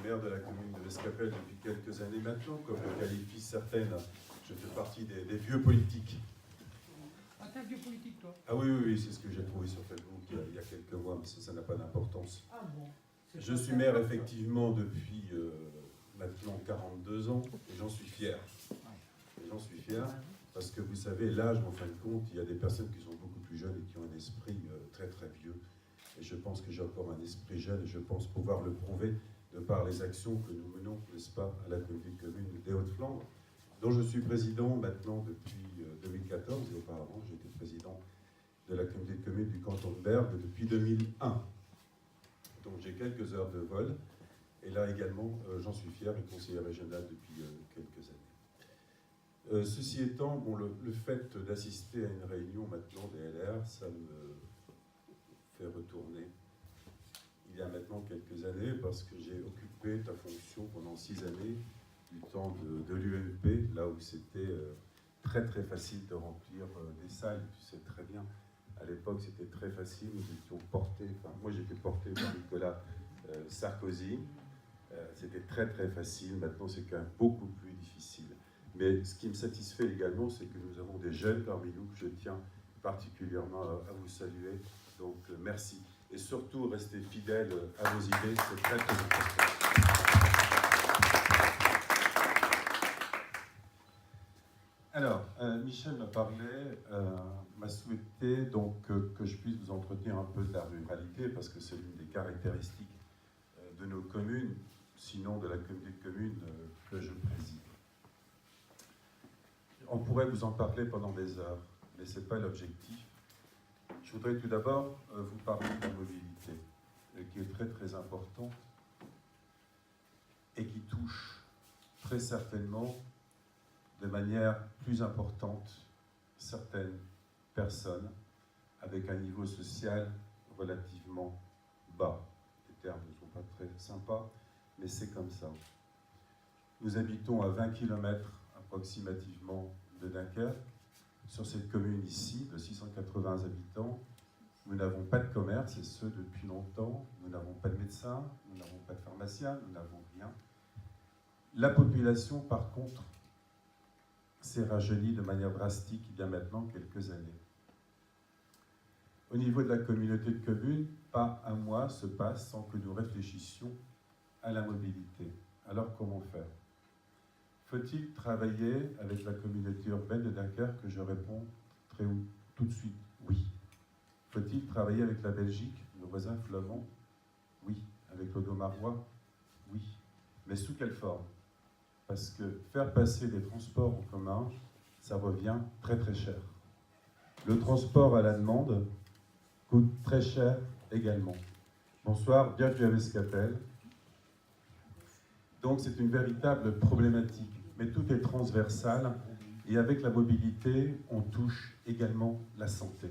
maire de la commune de l'Escapelle depuis quelques années maintenant. Comme le qualifient certaines, je fais partie des vieux politiques. Ah, t'es un vieux politique, toi? Ah oui, c'est ce que j'ai trouvé sur Facebook il y a quelques mois, mais ça n'a pas d'importance. Ah bon. Je suis maire effectivement depuis maintenant 42 ans, et j'en suis fier. Et j'en suis fier, parce que vous savez, l'âge, en fin de compte, il y a des personnes qui sont beaucoup plus jeunes et qui ont un esprit très très vieux. Et je pense que j'ai encore un esprit jeune, et je pense pouvoir le prouver de par les actions que nous menons, n'est-ce pas, à la communauté de communes des Hauts-de-Flandre, dont je suis président maintenant depuis 2014, et auparavant j'étais président de la communauté de communes du canton de Bergue depuis 2001. Donc j'ai quelques heures de vol, et là également j'en suis fier, et conseiller régional depuis quelques années. Ceci étant, bon, le fait d'assister à une réunion maintenant des LR, ça me fait retourner il y a maintenant quelques années, parce que j'ai occupé ta fonction pendant 6 années, du temps de l'UMP, là où c'était très très facile de remplir des salles. Tu sais très bien, à l'époque c'était très facile, nous étions portés, enfin moi j'étais porté par Nicolas Sarkozy, c'était très très facile, maintenant c'est quand même beaucoup plus difficile. Mais ce qui me satisfait également, c'est que nous avons des jeunes parmi nous, que je tiens particulièrement à vous saluer, donc merci. Et surtout, restez fidèles à vos idées, c'est très très important. Alors, Michel m'a souhaité donc que je puisse vous entretenir un peu de la ruralité, parce que c'est l'une des caractéristiques de nos communes, sinon de la communauté de communes que je préside. On pourrait vous en parler pendant des heures, mais ce n'est pas l'objectif. Je voudrais tout d'abord vous parler de la mobilité, qui est très très importante et qui touche très certainement de manière plus importante certaines personnes avec un niveau social relativement bas. Les termes ne sont pas très sympas, mais c'est comme ça. Nous habitons à 20 km approximativement de Dunkerque. Sur cette commune ici, de 680 habitants, nous n'avons pas de commerce, et ce depuis longtemps. Nous n'avons pas de médecins, nous n'avons pas de pharmaciens, nous n'avons rien. La population, par contre, s'est rajeunie de manière drastique il y a maintenant quelques années. Au niveau de la communauté de communes, pas un mois se passe sans que nous réfléchissions à la mobilité. Alors comment faire ? Faut-il travailler avec la communauté urbaine de Dunkerque? Je réponds tout de suite oui. Faut-il travailler avec la Belgique, nos voisins flamands? Oui. Avec l'Audomarois? Oui. Mais sous quelle forme? Parce que faire passer des transports en commun, ça revient très très cher. Le transport à la demande coûte très cher également. Bonsoir, bienvenue à l'Escapelle. Donc c'est une véritable problématique, mais tout est transversal, et avec la mobilité, on touche également la santé.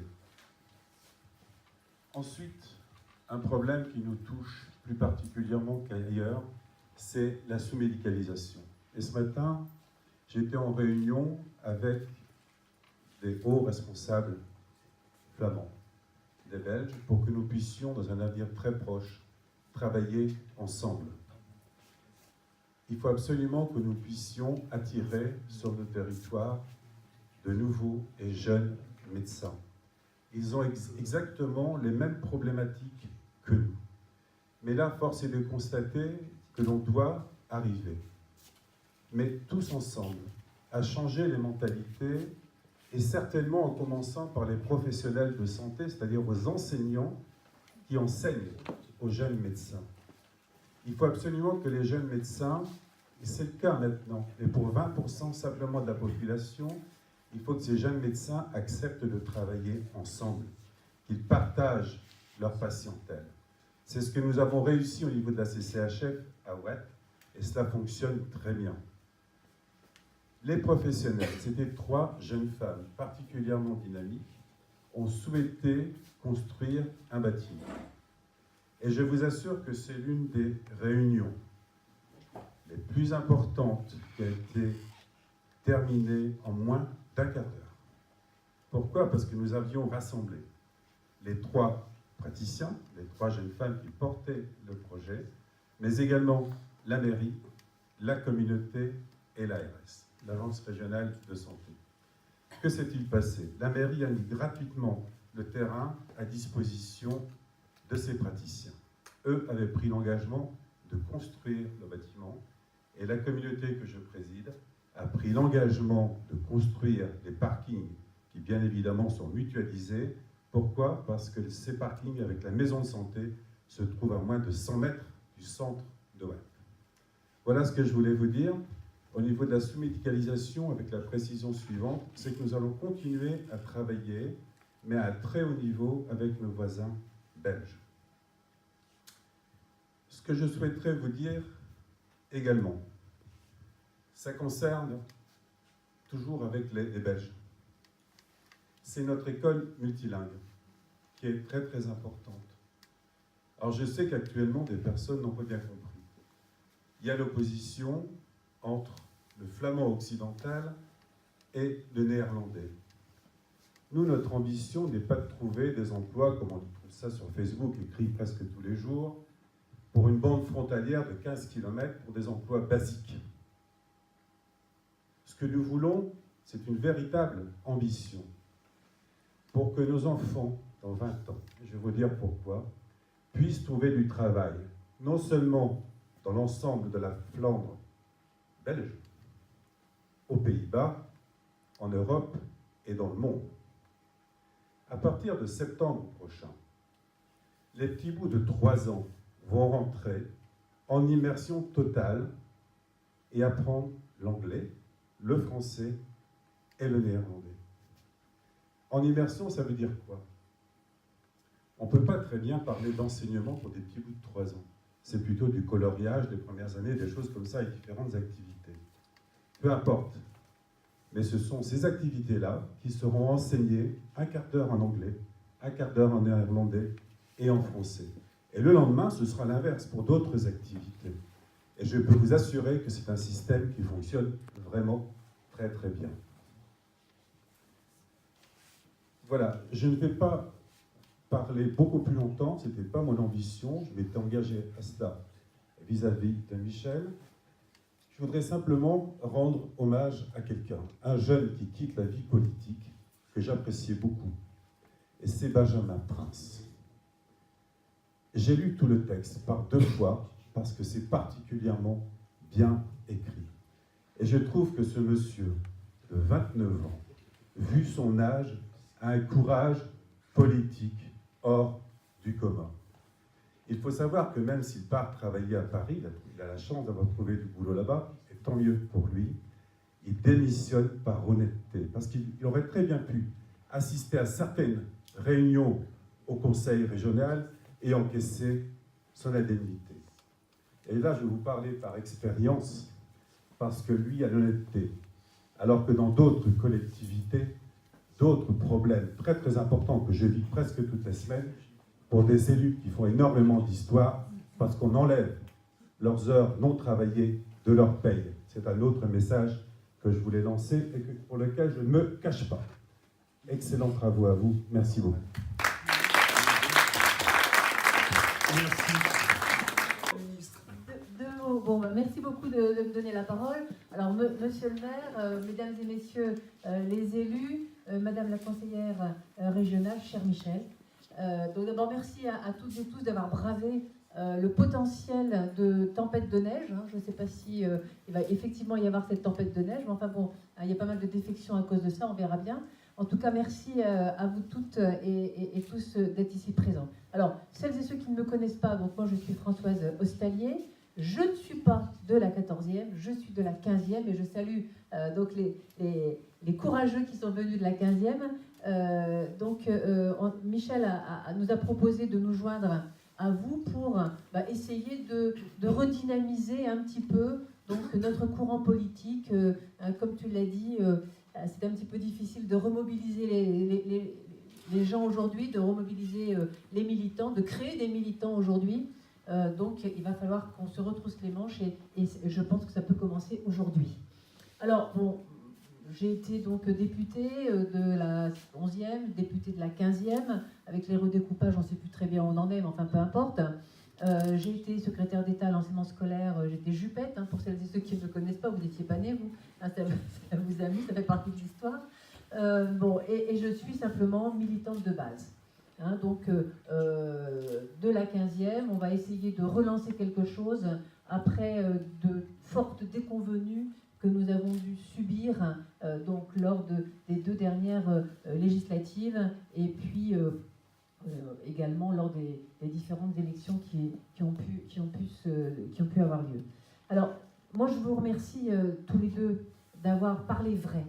Ensuite, un problème qui nous touche plus particulièrement qu'ailleurs, c'est la sous-médicalisation. Et ce matin, j'étais en réunion avec des hauts responsables flamands, des Belges, pour que nous puissions, dans un avenir très proche, travailler ensemble. Il faut absolument que nous puissions attirer sur nos territoires de nouveaux et jeunes médecins. Ils ont exactement les mêmes problématiques que nous. Mais là, force est de constater que l'on doit arriver, mais tous ensemble, à changer les mentalités, et certainement en commençant par les professionnels de santé, c'est-à-dire aux enseignants qui enseignent aux jeunes médecins. Il faut absolument que les jeunes médecins, et c'est le cas maintenant, et pour 20% simplement de la population, il faut que ces jeunes médecins acceptent de travailler ensemble, qu'ils partagent leur patientèle. C'est ce que nous avons réussi au niveau de la CCHF à Oued, et cela fonctionne très bien. Les professionnels, c'était 3 jeunes femmes particulièrement dynamiques, ont souhaité construire un bâtiment. Et je vous assure que c'est l'une des réunions les plus importantes qui a été terminée en moins d'1 quart d'heure. Pourquoi? Parce que nous avions rassemblé les 3 praticiens, les 3 jeunes femmes qui portaient le projet, mais également la mairie, la communauté et l'ARS, l'Agence régionale de santé. Que s'est-il passé? La mairie a mis gratuitement le terrain à disposition de ses praticiens. Eux avaient pris l'engagement de construire le bâtiment et la communauté que je préside a pris l'engagement de construire des parkings qui, bien évidemment, sont mutualisés. Pourquoi? Parce que ces parkings avec la maison de santé se trouvent à moins de 100 mètres du centre de Oued. Voilà ce que je voulais vous dire. Au niveau de la sous-médicalisation, avec la précision suivante, c'est que nous allons continuer à travailler, mais à très haut niveau, avec nos voisins belges. Ce que je souhaiterais vous dire également, ça concerne toujours avec les Belges. C'est notre école multilingue qui est très très importante. Alors je sais qu'actuellement des personnes n'ont pas bien compris. Il y a l'opposition entre le flamand occidental et le néerlandais. Nous, notre ambition n'est pas de trouver des emplois, comme on trouve ça sur Facebook, écrit presque tous les jours, pour une bande frontalière de 15 km pour des emplois basiques. Ce que nous voulons, c'est une véritable ambition pour que nos enfants, dans 20 ans, je vais vous dire pourquoi, puissent trouver du travail, non seulement dans l'ensemble de la Flandre belge, aux Pays-Bas, en Europe et dans le monde. À partir de septembre prochain, les petits bouts de 3 ans vont rentrer en immersion totale et apprendre l'anglais, le français et le néerlandais. En immersion, ça veut dire quoi? On ne peut pas très bien parler d'enseignement pour des petits bouts de 3 ans. C'est plutôt du coloriage des premières années, des choses comme ça, et différentes activités. Peu importe. Mais ce sont ces activités-là qui seront enseignées un quart d'heure en anglais, un quart d'heure en néerlandais et en français. Et le lendemain, ce sera l'inverse pour d'autres activités. Et je peux vous assurer que c'est un système qui fonctionne vraiment très très bien. Voilà, je ne vais pas parler beaucoup plus longtemps, ce n'était pas mon ambition, je m'étais engagé à cela vis-à-vis de Michel. Je voudrais simplement rendre hommage à quelqu'un, un jeune qui quitte la vie politique, que j'appréciais beaucoup, et c'est Benjamin Prince. J'ai lu tout le texte par 2 fois, parce que c'est particulièrement bien écrit. Et je trouve que ce monsieur, de 29 ans, vu son âge, a un courage politique hors du commun. Il faut savoir que même s'il part travailler à Paris, il a la chance d'avoir trouvé du boulot là-bas, et tant mieux pour lui, il démissionne par honnêteté, parce qu'il aurait très bien pu assister à certaines réunions au conseil régional et encaisser son indemnité. Et là, je vais vous parler par expérience, parce que lui a l'honnêteté, alors que dans d'autres collectivités, d'autres problèmes très très importants que je vis presque toutes les semaines, pour des élus qui font énormément d'histoire, parce qu'on enlève leurs heures non travaillées de leur paye. C'est un autre message que je voulais lancer et pour lequel je ne me cache pas. Excellents travaux à vous. Merci beaucoup. Merci. Bon, merci beaucoup de me donner la parole. Alors, monsieur le maire, mesdames et messieurs les élus, madame la conseillère régionale, cher Michel. Donc d'abord, merci à toutes et tous d'avoir bravé le potentiel de tempête de neige. Je ne sais pas si il va effectivement y avoir cette tempête de neige, mais enfin bon, il y a pas mal de défections à cause de ça, on verra bien. En tout cas, merci à vous toutes et tous d'être ici présents. Alors, celles et ceux qui ne me connaissent pas, donc moi je suis Françoise Ostalier. Je ne suis pas de la 14e, je suis de la 15e et je salue donc les courageux qui sont venus de la 15e. Michel nous a proposé de nous joindre à vous pour essayer de redynamiser un petit peu donc, notre courant politique. Comme tu l'as dit, c'est un petit peu difficile de remobiliser les gens aujourd'hui, de remobiliser les militants, de créer des militants aujourd'hui. Donc il va falloir qu'on se retrousse les manches et je pense que ça peut commencer aujourd'hui. Alors bon, j'ai été donc députée de la 11e, députée de la 15e, avec les redécoupages, on ne sait plus très bien où on en est, mais enfin peu importe. J'ai été secrétaire d'État à l'enseignement scolaire, j'étais jupette, hein, pour celles et ceux qui ne me connaissent pas, vous n'étiez pas nés, vous, hein, ça vous amuse, ça fait partie de l'histoire. Et je suis simplement militante de base. Hein, donc, de la 15e, on va essayer de relancer quelque chose après de fortes déconvenues que nous avons dû subir donc, lors des 2 dernières législatives, et puis également lors des différentes élections qui ont pu avoir lieu. Alors, moi, je vous remercie tous les deux d'avoir parlé vrai,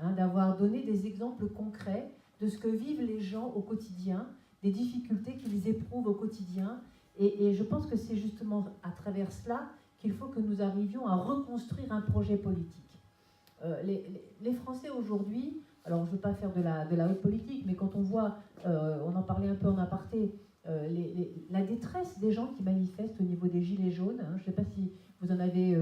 hein, d'avoir donné des exemples concrets de ce que vivent les gens au quotidien, des difficultés qu'ils éprouvent au quotidien. Et je pense que c'est justement à travers cela qu'il faut que nous arrivions à reconstruire un projet politique. Les Français aujourd'hui, alors je ne veux pas faire de la haute politique, mais quand on voit, on en parlait un peu en aparté, la détresse des gens qui manifestent au niveau des Gilets jaunes, hein, je ne sais pas si vous en avez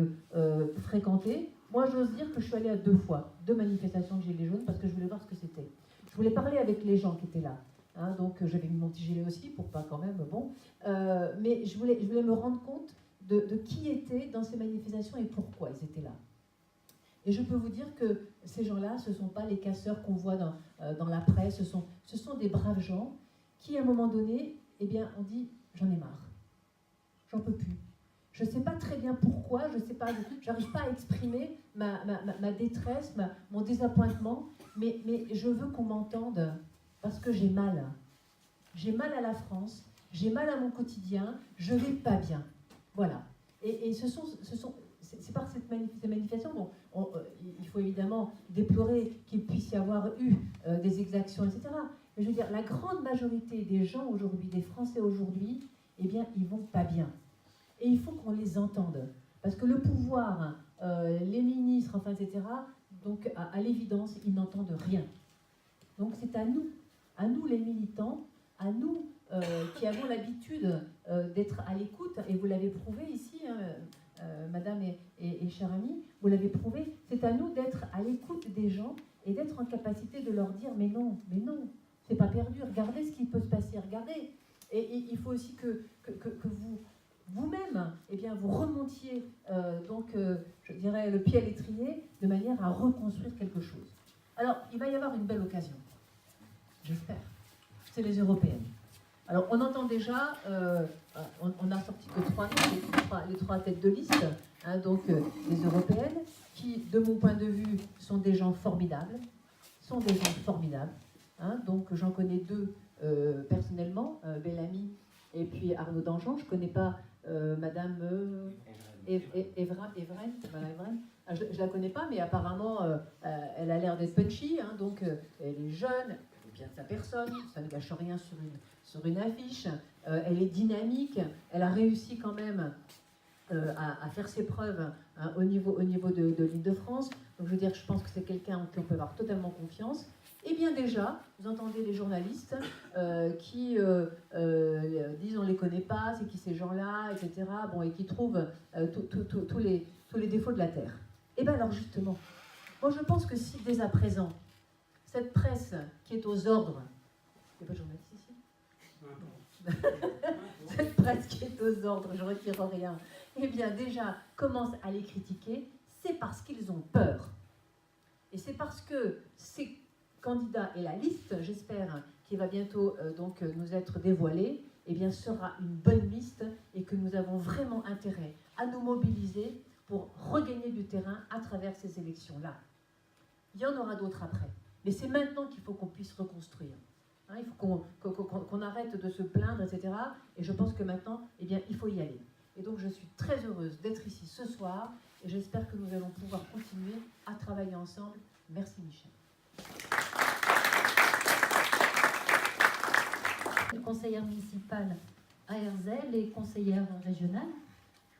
fréquenté. Moi, j'ose dire que je suis allée à 2 fois, 2 manifestations de Gilets jaunes, parce que je voulais voir ce que c'était. Je voulais parler avec les gens qui étaient là. Hein, donc j'avais mis mon petit gilet aussi, pour pas quand même, bon. Mais je voulais me rendre compte de qui était dans ces manifestations et pourquoi ils étaient là. Et je peux vous dire que ces gens-là, ce ne sont pas les casseurs qu'on voit dans la presse, ce sont des braves gens qui, à un moment donné, eh bien, ont dit « j'en ai marre, j'en peux plus ». Je ne sais pas très bien pourquoi, je n'arrive pas à exprimer ma détresse, mon désappointement, mais je veux qu'on m'entende parce que j'ai mal. J'ai mal à la France, j'ai mal à mon quotidien, je ne vais pas bien. Voilà. Et c'est par ces manifestations, bon, il faut évidemment déplorer qu'il puisse y avoir eu des exactions, etc. Mais je veux dire, la grande majorité des gens aujourd'hui, des Français aujourd'hui, eh bien, ils vont pas bien. Et il faut qu'on les entende. Parce que le pouvoir, les ministres, enfin, etc., donc à l'évidence, ils n'entendent rien. Donc c'est à nous les militants, à nous qui avons l'habitude d'être à l'écoute, et vous l'avez prouvé ici, hein, madame et chers amis, vous l'avez prouvé, c'est à nous d'être à l'écoute des gens et d'être en capacité de leur dire mais non, c'est pas perdu, regardez ce qui peut se passer, regardez. Et il faut aussi que vous-même, eh bien, vous remontiez je dirais, le pied à l'étrier de manière à reconstruire quelque chose. Alors, il va y avoir une belle occasion, j'espère. C'est les européennes. Alors, on entend déjà, on a sorti que 3 noms, les 3 têtes de liste, hein, donc les européennes, qui, de mon point de vue, sont des gens formidables, hein, donc j'en connais 2 personnellement, Bellamy et puis Arnaud Dangean. Je ne connais pas Madame Evren. Je ne la connais pas, mais apparemment, elle a l'air d'être punchy, hein, donc elle est jeune, elle est bien de sa personne, ça ne gâche rien sur une affiche, elle est dynamique, elle a réussi quand même à faire ses preuves, hein, au niveau de l'Île-de-France. Donc je veux dire, je pense que c'est quelqu'un en qui on peut avoir totalement confiance. Et bien déjà, vous entendez les journalistes qui disent on ne les connaît pas, c'est qui ces gens-là, etc. Bon, et qui trouvent tous les défauts de la terre. Et bien alors justement, moi je pense que si dès à présent, cette presse qui est aux ordres, il n'y a pas de journaliste ici ? Cette presse qui est aux ordres, je ne retire rien, eh bien déjà commence à les critiquer, c'est parce qu'ils ont peur. Et c'est parce que ces candidats et la liste, j'espère, qui va bientôt donc nous être dévoilée, eh bien sera une bonne liste et que nous avons vraiment intérêt à nous mobiliser pour regagner du terrain à travers ces élections-là. Il y en aura d'autres après, mais c'est maintenant qu'il faut qu'on puisse reconstruire. Hein, il faut qu'on arrête de se plaindre, etc. Et je pense que maintenant, eh bien, il faut y aller. Et donc, je suis très heureuse d'être ici ce soir et j'espère que nous allons pouvoir continuer à travailler ensemble. Merci, Michel. Conseillère municipale à Herzelles et conseillère régionale.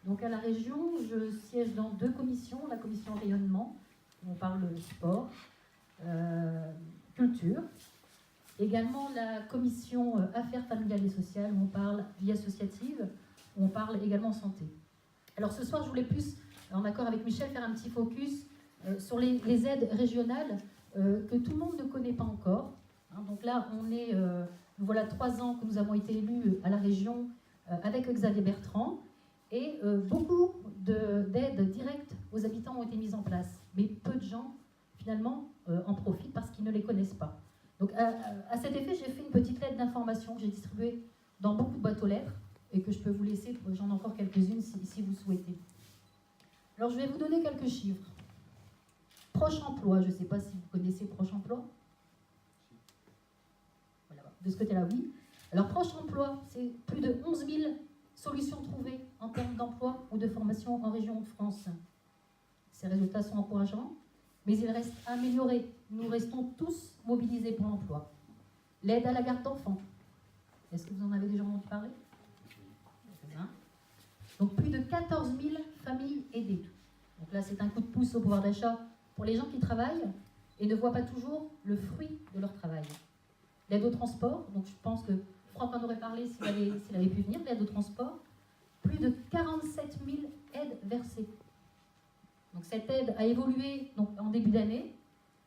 Donc à la région, je siège dans 2 commissions. La commission rayonnement, où on parle sport, culture. Également la commission affaires familiales et sociales, où on parle vie associative, où on parle également santé. Alors ce soir, je voulais plus, en accord avec Michel, faire un petit focus sur les aides régionales que tout le monde ne connaît pas encore. Hein, donc là, on est... Voilà 3 ans que nous avons été élus à la région avec Xavier Bertrand, et beaucoup d'aides directes aux habitants ont été mises en place. Mais peu de gens, finalement, en profitent parce qu'ils ne les connaissent pas. Donc, à cet effet, j'ai fait une petite lettre d'information que j'ai distribuée dans beaucoup de boîtes aux lettres et que je peux vous laisser, j'en ai encore quelques-unes si vous souhaitez. Alors, je vais vous donner quelques chiffres. Proche Emploi, je ne sais pas si vous connaissez Proche Emploi. Voilà, de ce côté-là, oui. Alors, Proche Emploi, c'est plus de 11 000 solutions trouvées en termes d'emploi ou de formation en région de France. Ces résultats sont encourageants, mais il reste à améliorer. Nous restons tous mobilisés pour l'emploi. L'aide à la garde d'enfants. Est-ce que vous en avez déjà entendu parler? Donc, plus de 14 000 familles aidées. Donc là, c'est un coup de pouce au pouvoir d'achat pour les gens qui travaillent et ne voient pas toujours le fruit de leur travail. L'aide au transport, donc je pense que Franck en aurait parlé s'il avait pu venir, l'aide au transport, plus de 47 000 aides versées. Donc cette aide a évolué donc, en début d'année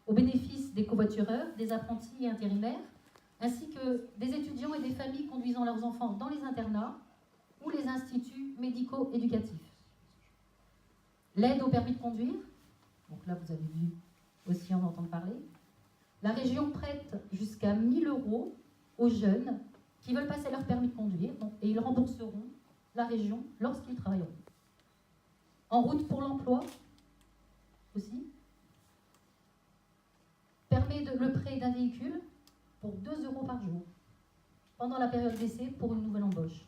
au bénéfice des covoitureurs, des apprentis et intérimaires, ainsi que des étudiants et des familles conduisant leurs enfants dans les internats ou les instituts médico-éducatifs. L'aide au permis de conduire, donc là vous avez dû aussi en entendre parler. La région prête jusqu'à 1 000 € aux jeunes qui veulent passer leur permis de conduire, donc, et ils rembourseront la région lorsqu'ils travailleront. En route pour l'emploi, aussi, permet le prêt d'un véhicule pour 2 € par jour, pendant la période d'essai pour une nouvelle embauche.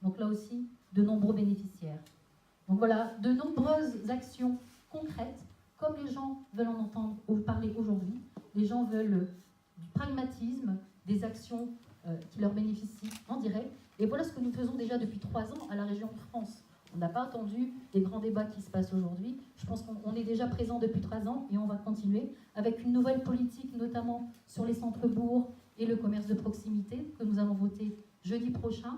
Donc là aussi, de nombreux bénéficiaires. Donc voilà, de nombreuses actions concrètes, comme les gens veulent en entendre ou parler aujourd'hui. Les gens veulent du pragmatisme, des actions qui leur bénéficient en direct. Et voilà ce que nous faisons déjà depuis 3 ans à la région de France. On n'a pas attendu les grands débats qui se passent aujourd'hui. Je pense qu'on est déjà présent depuis 3 ans et on va continuer avec une nouvelle politique, notamment sur les centres-bourgs et le commerce de proximité, que nous allons voter jeudi prochain.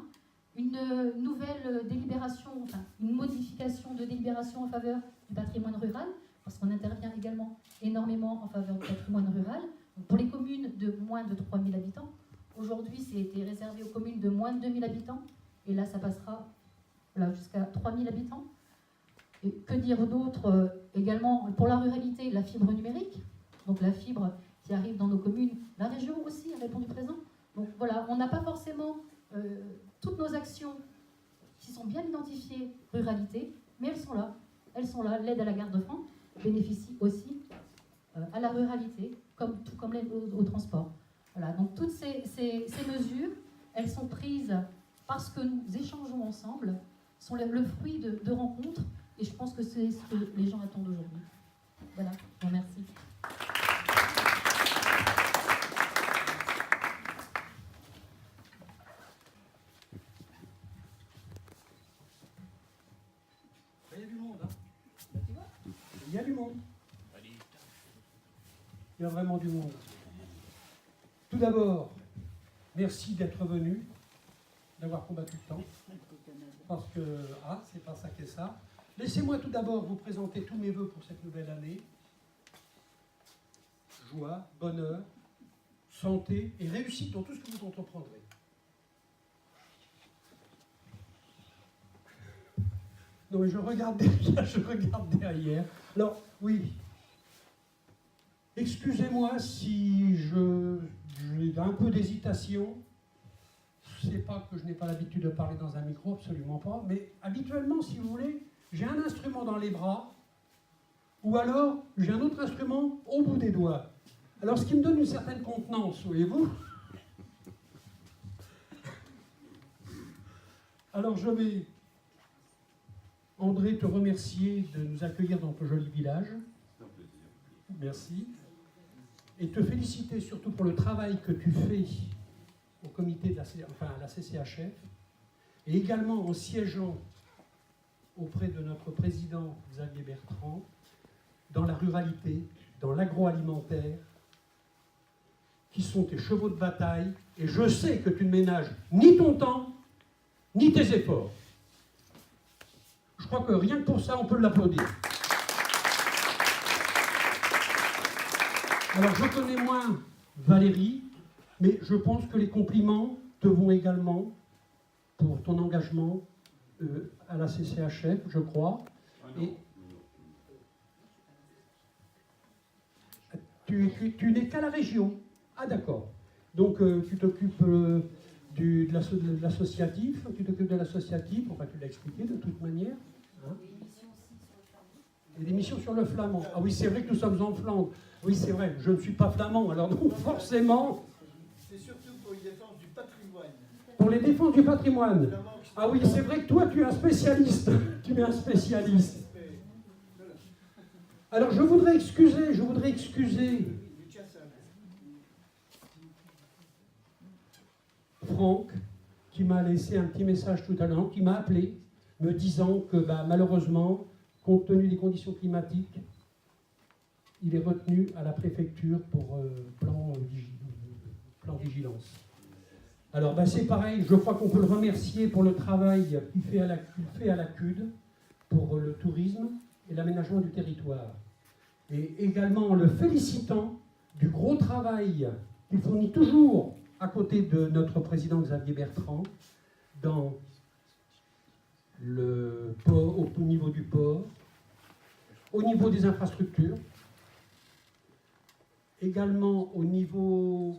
Une nouvelle délibération, enfin une modification de délibération en faveur du patrimoine rural, parce qu'on intervient également énormément en faveur du patrimoine rural. Donc pour les communes de moins de 3 000 habitants, aujourd'hui c'était réservé aux communes de moins de 2 000 habitants, et là ça passera voilà, jusqu'à 3 000 habitants. Et que dire d'autre également pour la ruralité, la fibre numérique, donc la fibre qui arrive dans nos communes, la région aussi a répondu présent. Donc voilà, on n'a pas forcément toutes nos actions qui sont bien identifiées ruralité, mais elles sont là. Elles sont là. L'aide à la garde d'enfants bénéficie aussi à la ruralité, tout comme l'aide au transport. Voilà. Donc toutes ces mesures, elles sont prises parce que nous échangeons ensemble, sont le fruit de rencontres, et je pense que c'est ce que les gens attendent aujourd'hui. Voilà, je vous remercie. Il y a du monde, hein. Il y a du monde. Il y a vraiment du monde. Tout d'abord, merci d'être venu, d'avoir combattu le temps. Parce que, c'est pas ça qu'est ça. Laissez-moi tout d'abord vous présenter tous mes vœux pour cette nouvelle année. Joie, bonheur, santé et réussite dans tout ce que vous entreprendrez. Non, mais je regarde derrière. Alors, oui. Excusez-moi si j'ai un peu d'hésitation. C'est pas que je n'ai pas l'habitude de parler dans un micro, absolument pas. Mais habituellement, si vous voulez, j'ai un instrument dans les bras, ou alors j'ai un autre instrument au bout des doigts. Alors, ce qui me donne une certaine contenance, voyez-vous. Alors, je vais, André, te remercier de nous accueillir dans ton joli village. Merci. Et te féliciter surtout pour le travail que tu fais au comité de à la CCHF, et également en siégeant auprès de notre président Xavier Bertrand, dans la ruralité, dans l'agroalimentaire, qui sont tes chevaux de bataille, et je sais que tu ne ménages ni ton temps, ni tes efforts. Je crois que rien que pour ça, on peut l'applaudir. Alors, je connais moins Valérie, mais je pense que les compliments te vont également. pour ton engagement à la CCHF, je crois. Et tu n'es qu'à la région. Ah d'accord. Donc tu t'occupes de l'associatif, enfin tu l'as expliqué de toute manière. Hein. Et des missions sur le flamand. Ah oui, c'est vrai que nous sommes en Flandre. Oui, c'est vrai, je ne suis pas flamand, alors donc forcément... C'est surtout pour les défenses du patrimoine. Pour les défenses du patrimoine. Ah oui, c'est vrai que toi, tu es un spécialiste. Tu es un spécialiste. Alors, je voudrais excuser Franck, qui m'a laissé un petit message tout à l'heure, qui m'a appelé, me disant que malheureusement, compte tenu des conditions climatiques, il est retenu à la préfecture pour plan vigilance. Alors c'est pareil, je crois qu'on peut le remercier pour le travail qu'il fait à la CUD, pour le tourisme et l'aménagement du territoire. Et également en le félicitant du gros travail qu'il fournit toujours à côté de notre président Xavier Bertrand dans le port, au niveau du port, au niveau des infrastructures, également au niveau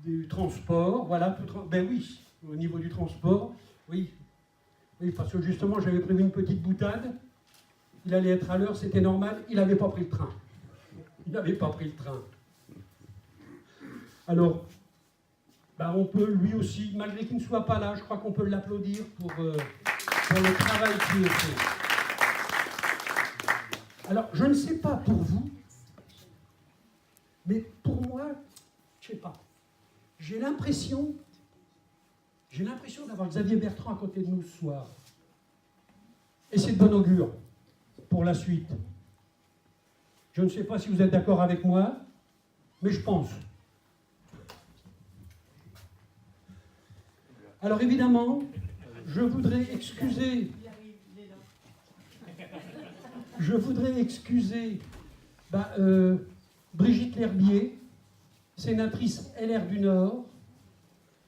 du transport, voilà, ben oui, au niveau du transport, oui, parce que justement j'avais prévu une petite boutade, il allait être à l'heure, c'était normal, il n'avait pas pris le train. Alors, on peut lui aussi, malgré qu'il ne soit pas là, je crois qu'on peut l'applaudir pour le travail qu'il fait. Alors, je ne sais pas pour vous, mais pour moi, je ne sais pas. J'ai l'impression d'avoir Xavier Bertrand à côté de nous ce soir. Et c'est de bon augure pour la suite. Je ne sais pas si vous êtes d'accord avec moi, mais je pense. Alors évidemment, je voudrais excuser Brigitte L'Herbier, sénatrice LR du Nord,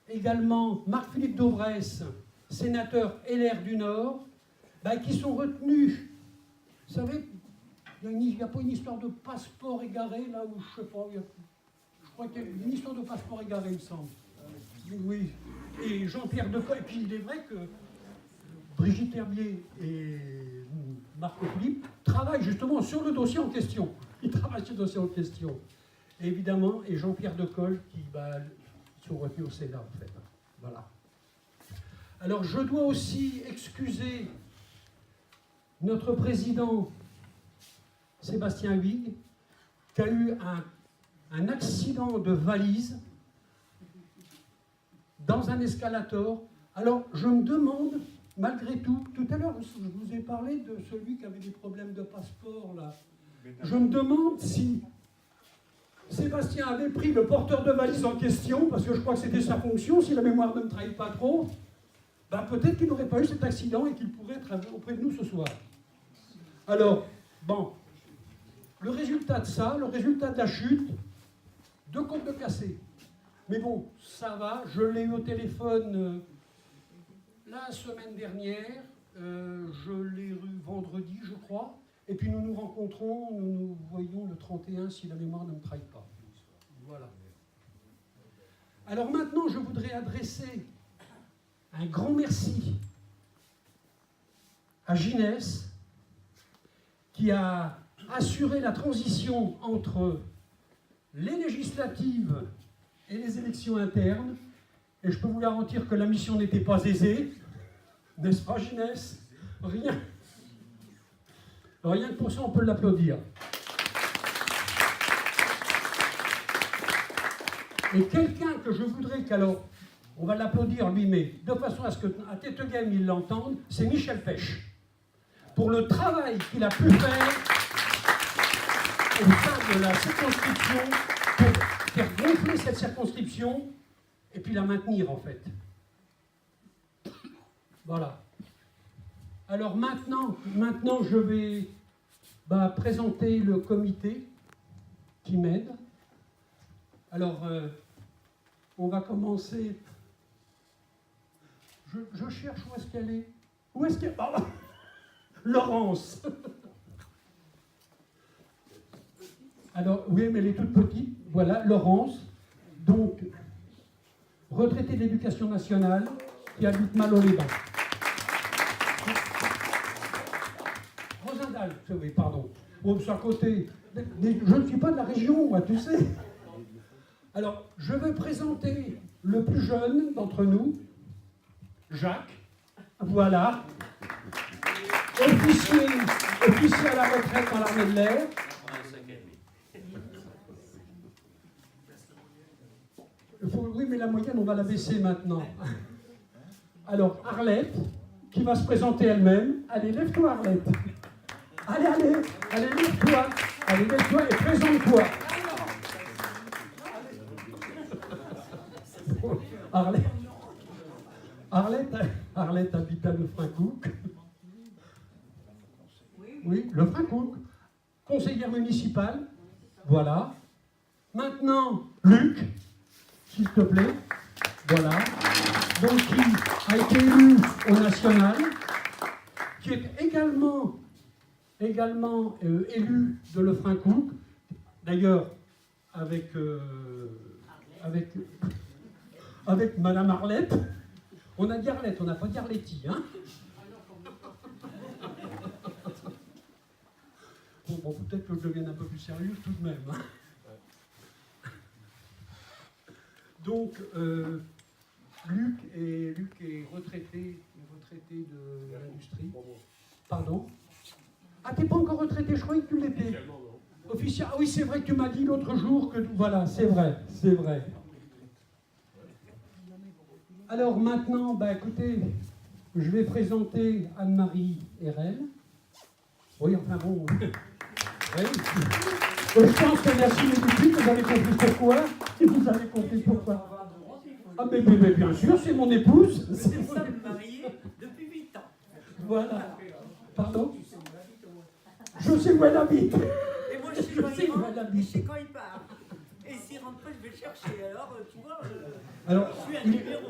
également Marc-Philippe Daubresse, sénateur LR du Nord, qui sont retenus. Vous savez, il n'y a pas une histoire de passeport égaré, là où je ne sais pas, je crois qu'il y a une histoire de passeport égaré, il me semble. Oui. Et Jean-Pierre Decolle, et puis il est vrai que Brigitte L'Herbier et Marc-Philippe travaillent justement sur le dossier en question. Ils travaillent sur le dossier en question. Et évidemment, et Jean-Pierre Decolle qui sont retenus au Sénat, en fait. Voilà. Alors, je dois aussi excuser notre président Sébastien Huyghe, qui a eu un accident de valise dans un escalator. Alors, je me demande, malgré tout à l'heure, je vous ai parlé de celui qui avait des problèmes de passeport, là. Je me demande si Sébastien avait pris le porteur de valise en question, parce que je crois que c'était sa fonction, si la mémoire ne me trahit pas trop, peut-être qu'il n'aurait pas eu cet accident et qu'il pourrait être auprès de nous ce soir. Alors, le résultat de ça, le résultat de la chute, 2 côtes de cassé. Mais bon, ça va, je l'ai eu au téléphone la semaine dernière, je l'ai eu vendredi, je crois, et puis nous nous rencontrons, nous nous voyons le 31, si la mémoire ne me trahit pas. Voilà. Alors maintenant, je voudrais adresser un grand merci à Ginès, qui a assuré la transition entre les législatives et les élections internes, et je peux vous garantir que la mission n'était pas aisée, n'est-ce pas Ginès? Rien que pour ça, on peut l'applaudir. Et quelqu'un que je voudrais on va l'applaudir lui, mais de façon à ce qu'à Tête Game il l'entende, c'est Michel Pêche, pour le travail qu'il a pu faire au sein de la circonscription, pour faire gonfler cette circonscription, et puis la maintenir en fait. Voilà. Alors maintenant je vais présenter le comité qui m'aide. Alors, on va commencer. je cherche où est-ce qu'elle est. Où est-ce qu'elle... Oh, Laurence. Alors, oui, mais elle est toute petite. Voilà, Laurence. Donc, retraitée d'éducation nationale, qui habite Malo-les-Bains. Rosendal, oui, pardon. Bon, c'est à côté. Mais je ne suis pas de la région, moi, tu sais. Alors, je veux présenter le plus jeune d'entre nous, Jacques. Voilà. Officier à la retraite dans l'armée de l'air. Oui, mais la moyenne, on va la baisser maintenant. Alors, Arlette, qui va se présenter elle-même. Allez, lève-toi, Arlette. Allez, lève-toi. Allez, lève-toi et présente-toi. Arlette habite à Lefrancouc. Oui, Lefrancouc. Conseillère municipale. Voilà. Maintenant, Luc, s'il te plaît. Voilà. Donc, qui a été élu au national, qui est également élu de Lefrancouc, d'ailleurs avec Madame Arlette. On a dit Arlette, on n'a pas dit Arletty, hein. Bon, peut-être que je devienne un peu plus sérieux tout de même. Hein. Donc, Luc est retraité de l'industrie. Pardon? Ah, t'es pas encore retraité, je croyais que tu l'étais. Officiel. Ah oui, c'est vrai que tu m'as dit l'autre jour que... Voilà, c'est vrai. Alors maintenant, bah écoutez, je vais présenter Anne-Marie Herel. Oui, enfin bon... Oui. Je pense que la similitude, vous avez compris pourquoi. Ah mais bien sûr, c'est mon épouse. Nous sommes mariés depuis 8 ans. Voilà. Pardon? Je sais où elle habite. Et moi, je sais quand il rentre, et je sais quand il part. Et s'il rentre pas, je vais le chercher. Alors, tu vois, Alors, je suis un numéro.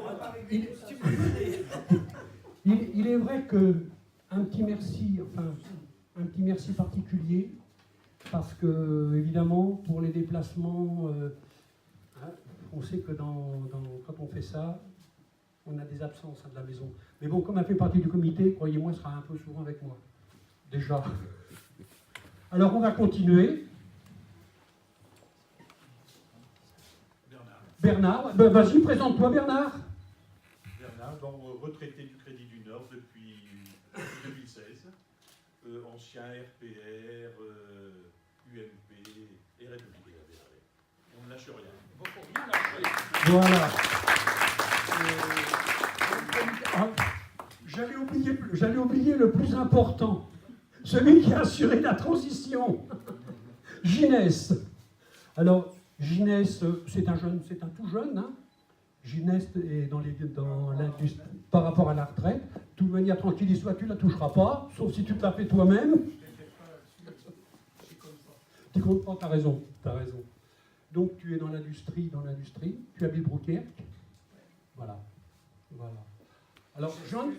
Tu me connais. Il est vrai que un petit merci particulier, parce que, évidemment, pour les déplacements, on sait que quand on fait ça, on a des absences de la maison. Mais bon, comme elle fait partie du comité, croyez-moi, elle sera un peu souvent avec moi. Déjà. Alors, on va continuer. Bernard, ben, vas-y, présente-toi, Bernard. Bernard, donc, retraité du Crédit du Nord depuis 2016, ancien RPR, UMP et Républicain. On ne lâche rien. Voilà. J'allais oublier le plus important, celui qui a assuré la transition, Ginès. Alors, Ginès, c'est un tout jeune. Hein. Ginès est dans l'industrie par rapport à la retraite. De toute manière, tranquille y soit, tu ne la toucheras pas, sauf si tu te la fais toi-même. Tu comptes pas, t'as raison. Donc tu es dans l'industrie, tu habites Brouquerque. Voilà. Alors Jean,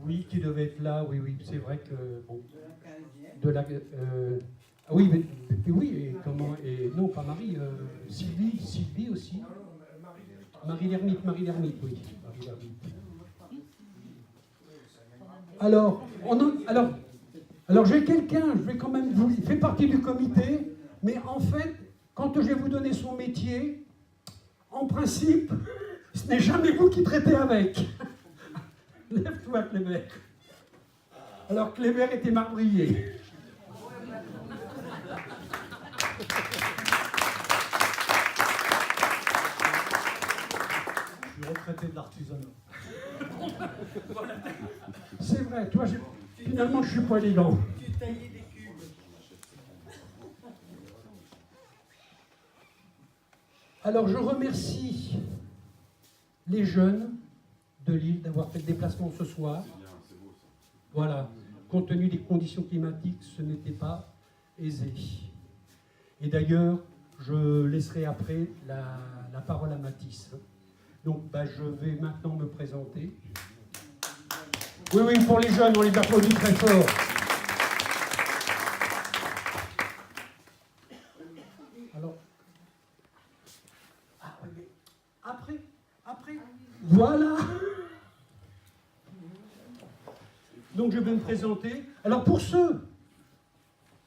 oui, qui devait être là, oui, c'est vrai que bon. Oui, et comment, et non pas Marie, Sylvie aussi. Marie l'ermite, oui. Marie l'ermite. Alors j'ai quelqu'un, je vais quand même vous, il fait partie du comité, mais en fait, quand je vais vous donner son métier, en principe, ce n'est jamais vous qui traitez avec. Lève-toi, Cléber. Alors Cléber était marbrier. Je suis retraité de l'artisanat. C'est vrai, toi, finalement, je suis pas élégant. Tu taillais des cubes. Alors, je remercie les jeunes de Lille d'avoir fait le déplacement ce soir. Voilà, compte tenu des conditions climatiques, ce n'était pas aisé. Et d'ailleurs, je laisserai après la parole à Mathis. Donc je vais maintenant me présenter. Oui, oui, pour les jeunes, on les applaudit très fort. Alors, oui, mais après, voilà. Donc je vais me présenter. Alors pour ceux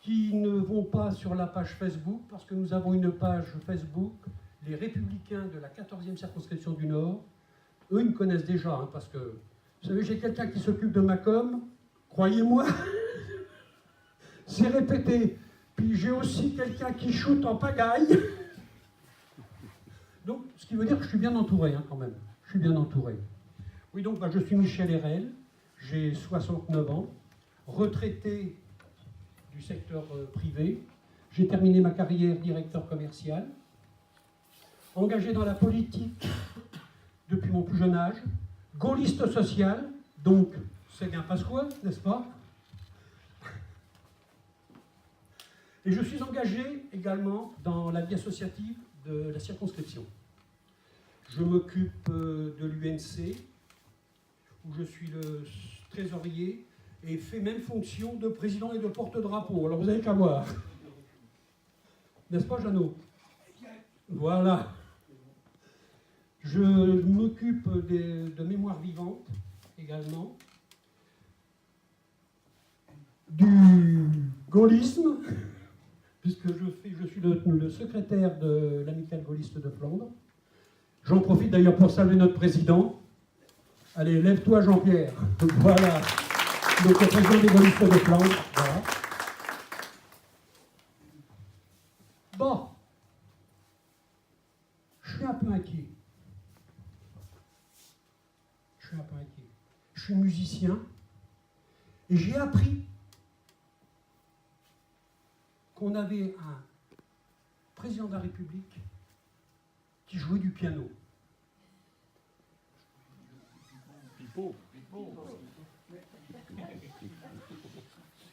qui ne vont pas sur la page Facebook, parce que nous avons une page Facebook, les Républicains de la 14e circonscription du Nord, eux, ils me connaissent déjà, hein, parce que, vous savez, j'ai quelqu'un qui s'occupe de ma com, croyez-moi, c'est répété. Puis j'ai aussi quelqu'un qui shoot en pagaille. Donc, ce qui veut dire que je suis bien entouré, hein, quand même. Je suis bien entouré. Oui, donc, je suis Michel Hérel, j'ai 69 ans, retraité du secteur privé. J'ai terminé ma carrière directeur commercial, engagé dans la politique depuis mon plus jeune âge, gaulliste social, donc Séguin Pasqua, n'est-ce pas? Et je suis engagé également dans la vie associative de la circonscription. Je m'occupe de l'UNC, où je suis le trésorier, et fais même fonction de président et de porte-drapeau. Alors vous avez qu'à voir. N'est-ce pas, Jeannot? Voilà. Je m'occupe de mémoire vivante également, du gaullisme, puisque je suis le secrétaire de l'amicale gaulliste de Flandre. J'en profite d'ailleurs pour saluer notre président. Allez, lève-toi Jean-Pierre. Voilà. Donc le président des gaullistes de Flandre. Voilà. Bon. Je suis un peu inquiet. Je suis musicien et j'ai appris qu'on avait un président de la République qui jouait du piano.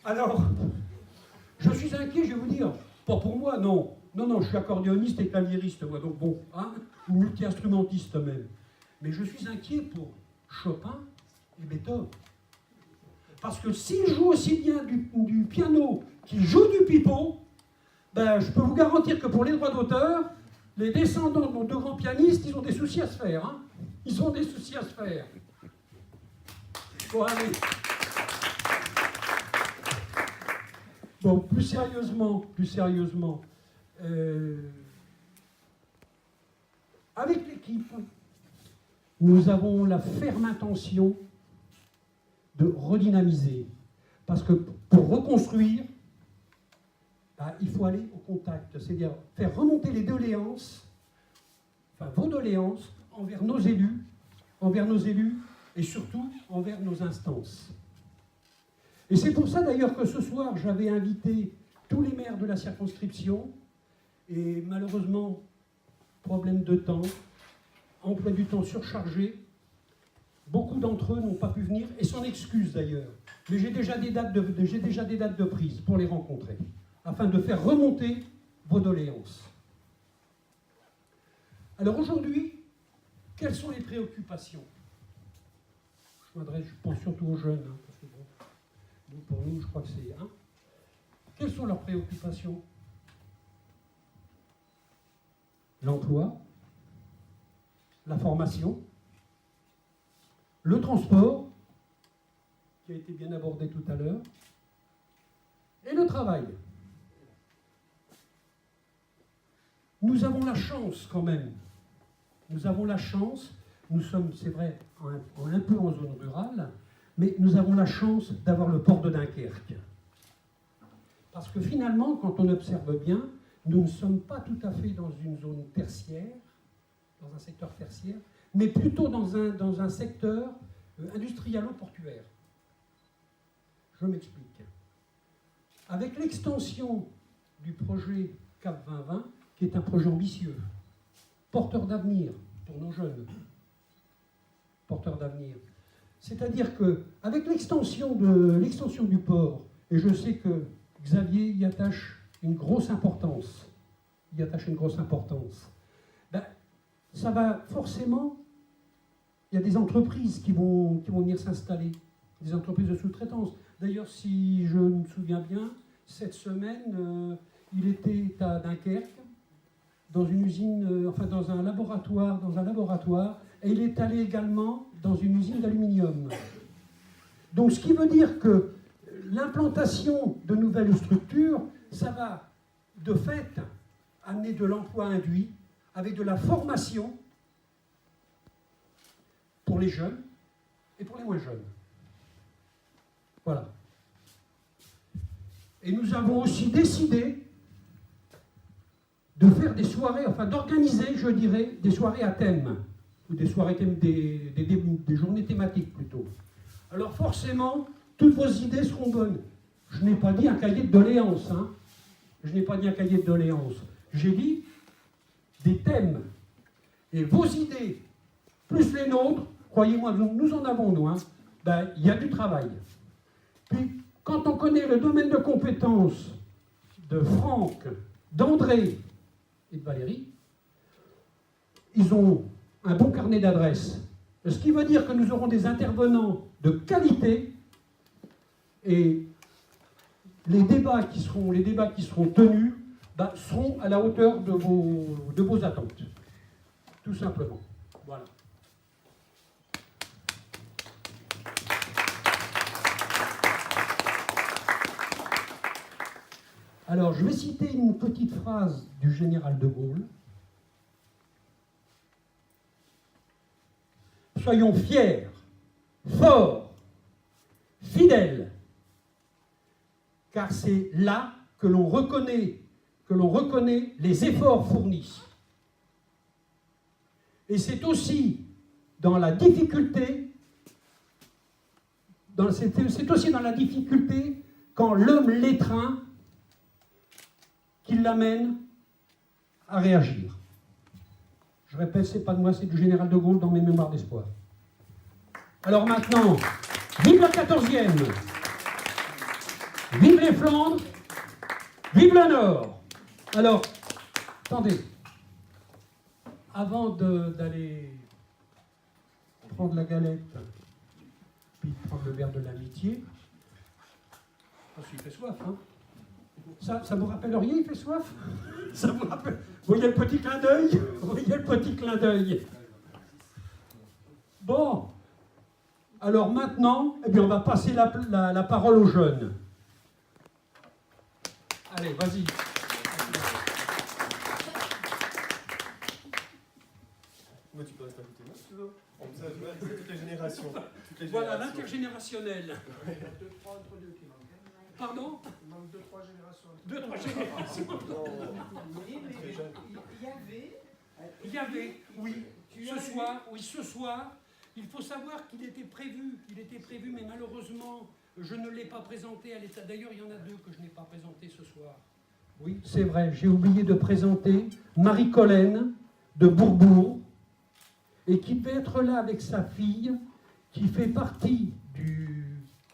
Alors, je suis inquiet, je vais vous dire. Pas pour moi, non. Non, je suis accordéoniste et claviériste, moi, donc bon, hein, ou multi-instrumentiste même. Mais je suis inquiet pour Chopin et Beethoven. Parce que s'il joue aussi bien du piano qu'il joue du pipeau, je peux vous garantir que pour les droits d'auteur, les descendants de grands pianistes, ils ont des soucis à se faire. Hein. Ils ont des soucis à se faire. Bon, allez. Bon, plus sérieusement, avec l'équipe, nous avons la ferme intention de redynamiser. Parce que pour reconstruire, il faut aller au contact, c'est-à-dire faire remonter les doléances, enfin vos doléances, envers nos élus et surtout envers nos instances. Et c'est pour ça d'ailleurs que ce soir, j'avais invité tous les maires de la circonscription, et malheureusement, problème de temps, emploi du temps surchargé, beaucoup d'entre eux n'ont pas pu venir, et s'en excusent d'ailleurs. Mais j'ai déjà des dates de prise pour les rencontrer, afin de faire remonter vos doléances. Alors aujourd'hui, quelles sont les préoccupations? Je m'adresse, je pense surtout aux jeunes, hein, parce que bon, pour nous, je crois que c'est... Hein. Quelles sont leurs préoccupations? L'emploi, la formation, le transport, qui a été bien abordé tout à l'heure, et le travail. Nous avons la chance quand même, nous sommes, c'est vrai, un peu en zone rurale, mais nous avons la chance d'avoir le port de Dunkerque. Parce que finalement, quand on observe bien, nous ne sommes pas tout à fait dans une zone tertiaire, dans un secteur tertiaire, mais plutôt dans un secteur industrialo-portuaire. Je m'explique. Avec l'extension du projet CAP 2020, qui est un projet ambitieux, porteur d'avenir pour nos jeunes, porteur d'avenir. C'est-à-dire qu'avec l'extension du port, et je sais que Xavier y attache une grosse importance, ça va forcément il y a des entreprises qui vont venir s'installer, des entreprises de sous-traitance. D'ailleurs, si je me souviens bien, cette semaine, il était à Dunkerque, dans une usine, enfin dans un laboratoire, et il est allé également dans une usine d'aluminium. Donc, ce qui veut dire que l'implantation de nouvelles structures, ça va de fait amener de l'emploi induit avec de la formation pour les jeunes et pour les moins jeunes. Voilà. Et nous avons aussi décidé de faire des soirées, enfin d'organiser, je dirais, des soirées à thème, ou des soirées thème, des journées thématiques plutôt. Alors forcément, toutes vos idées seront bonnes. Je n'ai pas dit un cahier de doléances, hein. Je n'ai pas dit un cahier de doléances. J'ai dit des thèmes. Et vos idées, plus les nôtres, croyez-moi, nous en avons, nous, hein, ben, y a du travail. Puis, quand on connaît le domaine de compétences de Franck, d'André et de Valérie, ils ont un bon carnet d'adresses. Ce qui veut dire que nous aurons des intervenants de qualité et les débats qui seront tenus ben, seront à la hauteur de vos attentes. Tout simplement. Voilà. Alors, je vais citer une petite phrase du général de Gaulle. Soyons fiers, forts, fidèles, car c'est là que l'on reconnaît les efforts fournis. Et c'est aussi dans la difficulté, c'est aussi dans la difficulté quand l'homme l'étreint qu'il l'amène à réagir. Je répète, c'est pas de moi, c'est du général de Gaulle dans mes mémoires d'espoir. Alors maintenant, vive la 14e, vive les Flandres, vive le Nord. Alors, attendez, avant d'aller prendre la galette, puis prendre le verre de l'amitié, parce qu'il fait soif, hein. Ça vous rappelle rien, il fait soif? Ça vous rappelle? Vous voyez le petit clin d'œil? Vous voyez le petit clin d'œil? Bon. Alors maintenant, eh bien, on va passer la parole aux jeunes. Allez, vas-y. Moi, tu peux rester à côté de moi, si tu veux. Comme ça, je vois toutes les générations. Voilà, l'intergénérationnel. Pardon? Il manque 2-3 générations. 2-3 générations. Oui, mais il y avait, oui, ce soir, il faut savoir qu'il était prévu, mais malheureusement, je ne l'ai pas présenté à l'état. D'ailleurs, il y en a 2 que je n'ai pas présenté ce soir. Oui, c'est vrai, j'ai oublié de présenter Marie-Colène de Bourbourg, et qui peut être là avec sa fille, qui fait partie du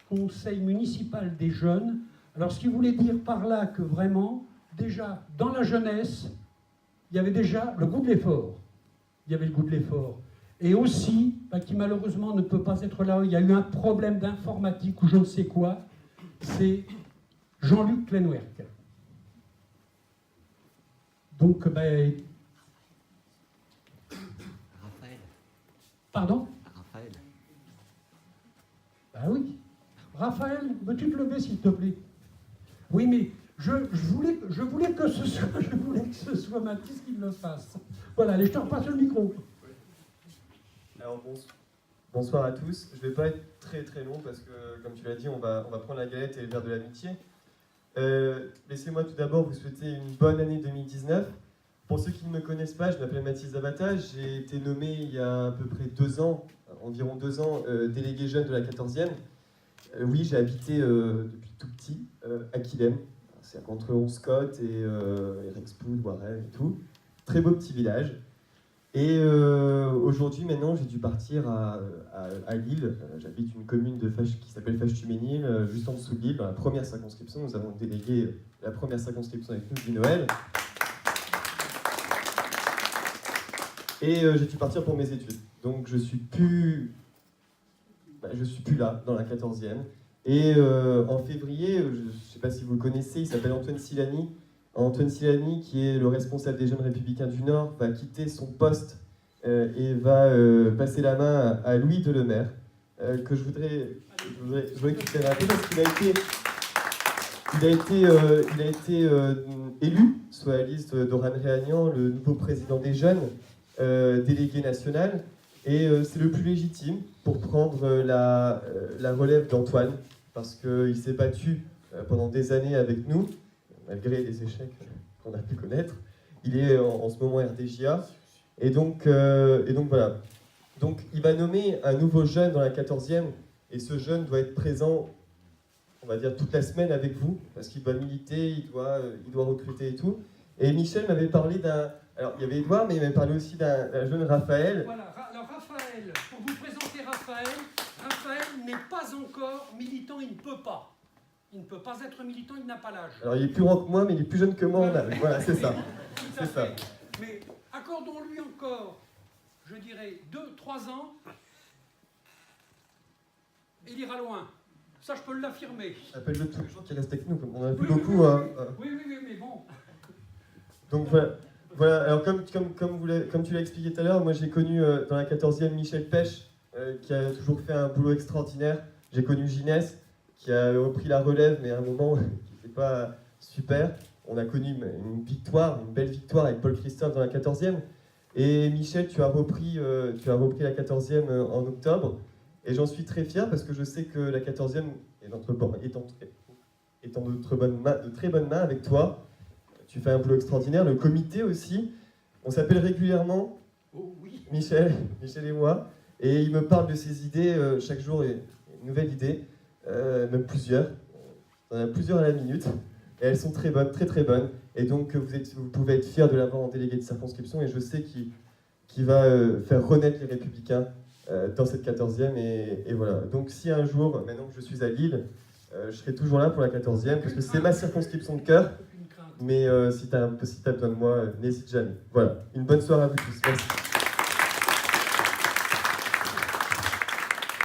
conseil municipal des jeunes. Alors, ce qui voulait dire par là que vraiment, déjà, dans la jeunesse, il y avait déjà le goût de l'effort. Il y avait le goût de l'effort. Et aussi, qui malheureusement ne peut pas être là, il y a eu un problème d'informatique ou je ne sais quoi, c'est Jean-Luc Klenwerk. Donc, Raphaël. Pardon? Raphaël. Ben oui. Raphaël, veux-tu te lever, s'il te plaît? Oui, mais je voulais que ce soit Mathis qui le fasse. Voilà, allez, je te repasse le micro. Alors, bonsoir à tous. Je ne vais pas être très très long parce que, comme tu l'as dit, on va prendre la galette et le verre de l'amitié. Laissez-moi tout d'abord vous souhaiter une bonne année 2019. Pour ceux qui ne me connaissent pas, je m'appelle Mathis Zabata. J'ai été nommé il y a à peu près 2 ans, environ 2 ans, délégué jeune de la 14e. Oui, j'ai habité depuis tout petit à Quilhem. C'est entre Onscott et Rexpool, Warel et tout. Très beau petit village. Et aujourd'hui, maintenant, j'ai dû partir à Lille. J'habite une commune qui s'appelle Fâche-Tuménil, juste en dessous de Lille, dans la première circonscription. Nous avons délégué la première circonscription avec nous, Guy Noël. Et j'ai dû partir pour mes études. Donc je suis plus là, dans la 14e. Et en février, je ne sais pas si vous le connaissez, il s'appelle Antoine Silani. Antoine Silani, qui est le responsable des Jeunes Républicains du Nord, va quitter son poste et va passer la main à Louis Delemaire, que je voudrais quitter rappeler parce qu'il a été élu sur la liste d'Oran Réagnan, le nouveau président des Jeunes, délégué national. Et c'est le plus légitime pour prendre la relève d'Antoine, parce qu'il s'est battu pendant des années avec nous, malgré les échecs qu'on a pu connaître. Il est en ce moment RDJA. Et donc voilà. Donc il va nommer un nouveau jeune dans la 14e, et ce jeune doit être présent, on va dire, toute la semaine avec vous, parce qu'il doit militer, il doit recruter et tout. Et Michel m'avait parlé d'un... Alors, il y avait Edouard, mais il m'avait parlé aussi d'un jeune Raphaël. Voilà, alors Raphaël, pour vous présenter Raphaël n'est pas encore militant, il ne peut pas. Il ne peut pas être militant, il n'a pas l'âge. Alors, il est plus grand que moi, mais il est plus jeune que moi en âge. Voilà, c'est ça. Tout à C'est ça. fait. Mais accordons-lui encore, je dirais, 2-3 ans, il ira loin. Ça, je peux l'affirmer. Appelle-le tous les jours qui restent avec nous, on en a plus Oui, beaucoup. Oui, mais bon. Donc voilà. Alors comme tu l'as expliqué tout à l'heure, moi j'ai connu dans la 14e Michel Pêche, qui a toujours fait un boulot extraordinaire. J'ai connu Ginès, qui a repris la relève, mais à un moment qui n'était pas super. On a connu une belle victoire avec Paul Christophe dans la 14e. Et Michel, tu as repris la 14e en octobre. Et j'en suis très fier parce que je sais que la 14e est en de très bonnes mains avec toi. Tu fais un boulot extraordinaire. Le comité aussi. On s'appelle régulièrement, Oh oui. Michel et moi. Et il me parle de ses idées chaque jour, une nouvelle idée, même plusieurs. On en a plusieurs à la minute. Et elles sont très bonnes, très très bonnes. Et donc vous pouvez être fiers de l'avoir en délégué de circonscription. Et je sais qu'il va faire renaître les Républicains dans cette 14e. Et voilà. Donc si un jour, maintenant que je suis à Lille, je serai toujours là pour la 14e, parce que c'est ma circonscription de cœur. Mais si tu as besoin de moi, n'hésite jamais. Voilà. Une bonne soirée à vous tous. Merci.